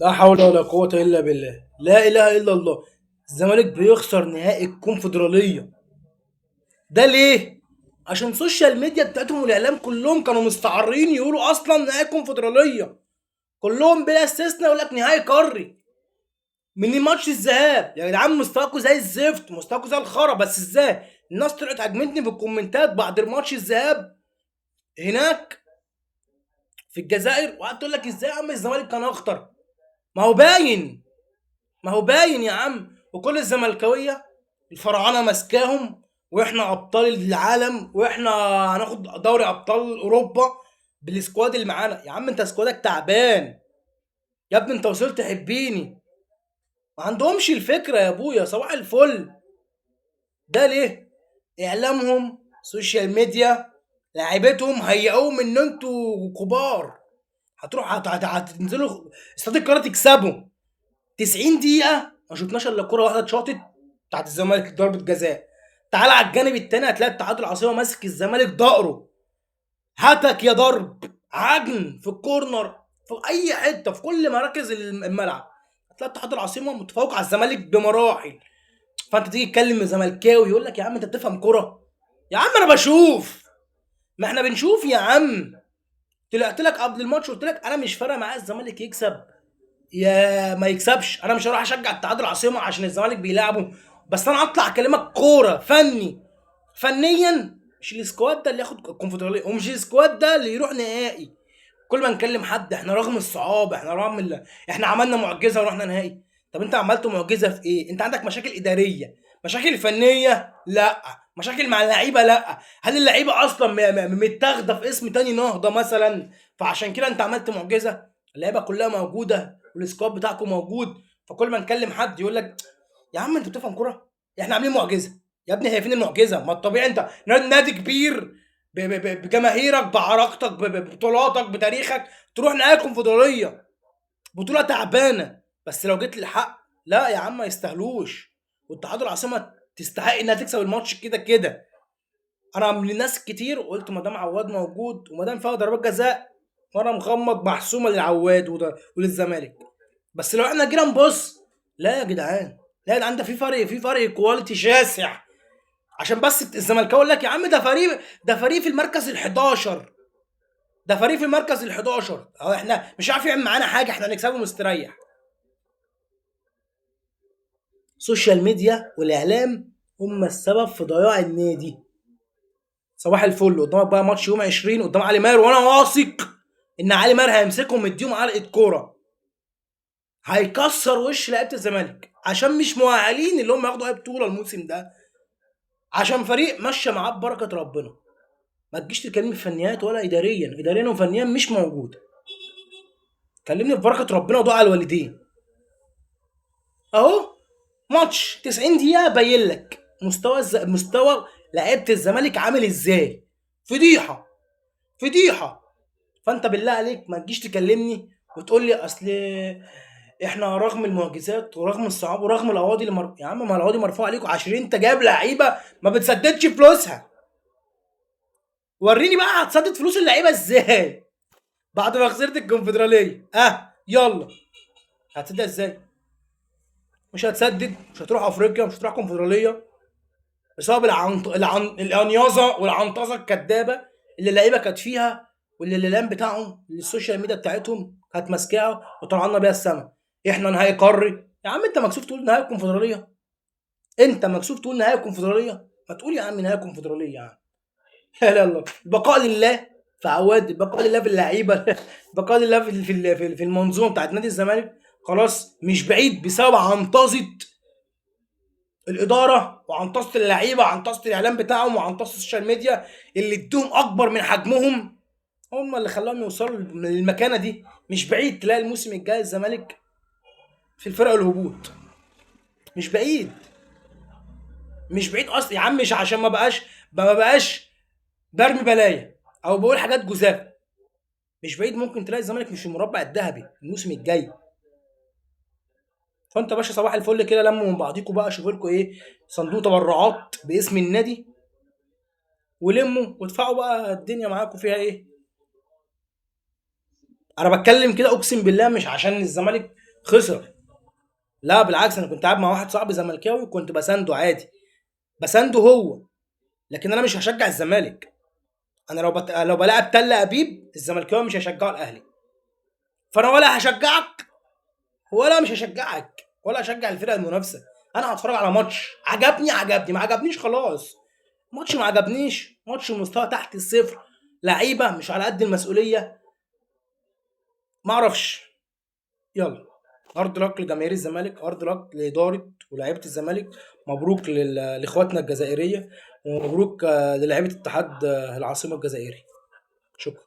لا حول ولا قوة إلا بالله، لا إله إلا الله. الزمالك بيخسر نهائي الكونفدرالية، ده ليه؟ عشان السوشيال ميديا بتاعتهم والإعلام كلهم كانوا مستعرين يقولوا أصلا نهائي الكونفدرالية، كلهم بلا استثناء يقول لك نهائي قاري من ماتش الذهاب. يا جدعان مستواكوا زي الزفت، مستواكوا زي الخرا، بس ازاي؟ الناس طلعت هاجمتني في الكومنتات بعد الماتش الذهاب هناك في الجزائر، وقعدت تقول لك ازاي يا عم الزمالك كان اخطر. ما هو باين، ما هو باين يا عم، وكل الزملكاويه الفراعنه ماسكاهم، واحنا ابطال العالم، واحنا هناخد دوري ابطال اوروبا بالسكواد اللي معانا. يا عم انت سكوادك تعبان، يا ابني انت وصلت حبيني. ما عندهمش الفكره يا ابويا، صباح الفل. ده ليه؟ اعلامهم، سوشيال ميديا، لعيبتهم هيئوهم ان انتوا كبار، هتروح هتنزلوا استاد القاهره تكسبوا. 90 دقيقة ما شفناش الا كرة واحدة اتشاطت بتاعت الزمالك ضربة جزاء. تعال على الجانب التاني هتلاقي اتحاد العاصمة ماسك الزمالك ضهره، هاتك يا ضرب عجن في الكورنر، في اي حتة في كل مراكز الملعب هتلاقي اتحاد العاصمة متفوق على الزمالك بمراحل. فانت تيجي تكلم زملكاوي يقول لك يا عم انت بتفهم كرة؟ يا عم انا بشوف، ما احنا بنشوف يا عم. طلعت لك قبل الماتش قلت لك انا مش فارقه معايا الزمالك يكسب يا ما يكسبش، انا مش هروح اشجع اتحاد العاصمه عشان الزمالك بيلعبوا، بس انا اطلع اكلمك كوره فني، فنيا. مش السكواد ده اللي ياخد الكونفدراليه، ومش السكواد ده اللي يروح نهائي. كل ما نكلم حد احنا رغم الصعاب، احنا رغم احنا عملنا معجزه ورحنا نهائي. طب انت عملت معجزه في ايه؟ انت عندك مشاكل اداريه، مشاكل فنيه لا، مشاكل مع اللعيبه لا. هل اللعيبه اصلا متاخده في اسم تاني نهضه مثلا فعشان كده انت عملت معجزه؟ اللعيبه كلها موجوده والسكواد بتاعكم موجود. فكل ما نكلم حد يقول لك يا عم انت بتفهم كوره، احنا عاملين معجزه. يا ابني هي فين المعجزه؟ ما الطبيعي انت نادي كبير بجماهيرك بعراقتك ببطولاتك بتاريخك تروح نهائي الكونفدراليه، بطوله تعبانه. بس لو جيت للحق لا يا عم ما يستاهلوش، واتحاد العاصمه تستحق انها تكسب الماتش كده كده. انا من الناس كتير قلت ما دام عواد موجود وما دام فيها ضربات جزاء وانا مغمض محسومه للعواد وللزمالك. بس لو احنا جينا نبص، لا يا جدعان، لا يا جدعان، ده في فرق كواليتي شاسع. عشان بس الزمالكاوي يقول لك يا عم ده فريق في المركز ال 11، ده فريق في المركز ال 11 اهو، احنا مش عارف يعمل معانا حاجه، احنا هنكسبه مستريح. السوشيال ميديا والاعلام هم السبب في ضياع النادي. صباح الفل، قدامك بقى ماتش يوم 20 قدام علي ماهر، وانا واثق ان علي ماهر هيمسكهم مديهم علقه كوره، هيكسر وش لعيبه الزمالك عشان مش مؤهلين اللي هم ياخدوا اي بطوله الموسم ده، عشان فريق ماشيه معاه ببركه ربنا. ما تجيش تكلمني في فنيات ولا اداريا، اداريا وفنيا مش موجوده. كلمني في بركه ربنا ودعاء الوالدين. اهو ماتش 90 دقيقه باين لك مستوى لعيبه الزمالك عامل ازاي. فضيحه، فضيحه. فانت بالله عليك ما تجيش تكلمني وتقول لي اصل احنا رغم المعجزات ورغم الصعاب ورغم القواضي يا عم ما القواضي مرفوعه عليكم عشان انت جايب لعيبه ما بتسددش فلوسها. وريني بقى هتسدد فلوس اللعيبه ازاي بعد ما خسرت الكونفدراليه. يلا هتسدد ازاي؟ مش هتسدد، مش هتروح افريقيا، مش هتروح كونفدراليه بسبب الانياظه والعنطزه الكدابه اللي اللعيبه كانت فيها، واللي الاعلام بتاعهم اللي السوشيال ميديا بتاعتهم كانت ماسكاها وطلعنا بيها السما. احنا نهائي قاري يا عم، انت مكسوف تقول نهائي الكونفدراليه؟ انت مكسوف تقول نهائي الكونفدراليه؟ ما تقول يا عم نهائي الكونفدراليه يا عم. لا لا لا، البقاء لله في عواد، البقاء لله في اللعيبه البقاء لله في المنظومه بتاعت نادي الزمالك. خلاص مش بعيد بسبب عنطزه الاداره وعنطزه اللعيبه وعنطزه الاعلام بتاعهم وعنطزه السوشيال ميديا اللي ادوهم اكبر من حجمهم، هم اللي خلاهم يوصلوا للمكانه دي. مش بعيد تلاقي الموسم الجاي الزمالك في الفرق الهبوط، مش بعيد، مش بعيد اصلا يا عم. مش عشان ما بقاش برمي بلايا او بقول حاجات جزافه، مش بعيد ممكن تلاقي الزمالك مش في المربع الذهبي الموسم الجاي. فانت يا باشا صباح الفل كده، لموا من بعضيكوا بقى، شوفوا لكم ايه صندوق تبرعات باسم النادي ولموا وادفعوا بقى، الدنيا معاكم فيها ايه. انا بتكلم كده اقسم بالله مش عشان الزمالك خسر، لا بالعكس، انا كنت قاعد مع واحد صاحبي زملكاوي وكنت بسانده عادي، بسانده هو، لكن انا مش هشجع الزمالك. انا لو بلاعب تل ابيب الزملكاوي مش هيشجعوا الاهلي، فانا ولا هشجعك ولا مش هشجعك ولا هشجع الفرقه المنافسه. انا هتفرج على ماتش عجبني عجبني، ما عجبنيش خلاص. ماتش ما عجبنيش، ماتش مستوى تحت الصفر، لعيبه مش على قد المسؤوليه، ما اعرفش. يلا، هارد لك لجماهير الزمالك، هارد لك لاداره ولاعيبه الزمالك، مبروك لاخواتنا الجزائريه، ومبروك للاعيبه اتحاد العاصمه الجزائري. شكرا.